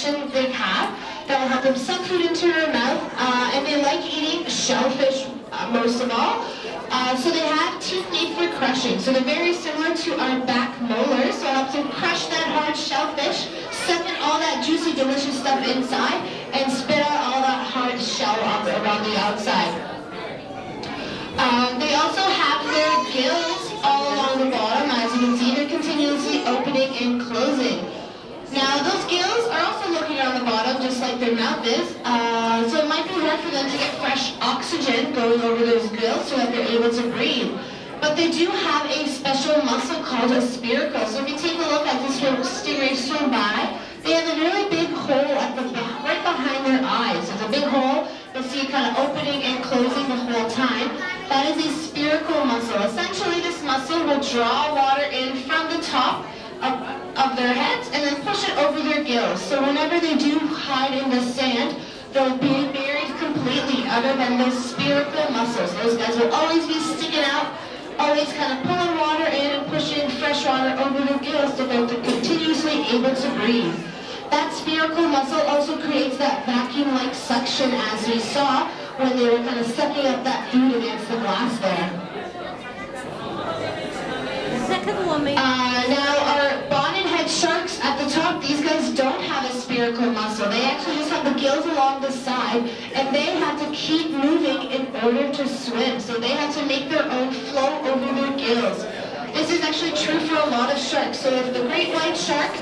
function they have that will help them suck food into their mouth, and they like eating shellfish most of all. So they have teeth made for crushing. So they're very similar to our back molars, so it helps them crush that hard shellfish, suck in all that juicy, delicious stuff inside, and spit out all that hard shell around the outside. They also have their gills all along the bottom. As you can see, they're continuously opening and closing. Now, those gills are also looking around the bottom, just like their mouth is. So it might be hard for them to get fresh oxygen going over those gills so that they're able to breathe. But they do have a special muscle called a spiracle. So if you take a look at this stingray swim by, they have a really big hole at right behind their eyes. So it's a big hole. You'll see it kind of opening and closing the whole time. That is a spiracle muscle. Essentially, this muscle will draw water in from the top of their heads and then push it over their gills. So whenever they do hide in the sand, they'll be buried completely other than those spiracle muscles. Those guys will always be sticking out, always kind of pulling water in and pushing fresh water over their gills so that they're continuously able to breathe. That spiracle muscle also creates that vacuum-like suction as we saw when they were kind of sucking up that food against the glass there. Now our bonnet head sharks at the top, these guys don't have a spiracle muscle. They actually just have the gills along the side, and they have to keep moving in order to swim. So they have to make their own flow over their gills. This is actually true for a lot of sharks. So if the great white shark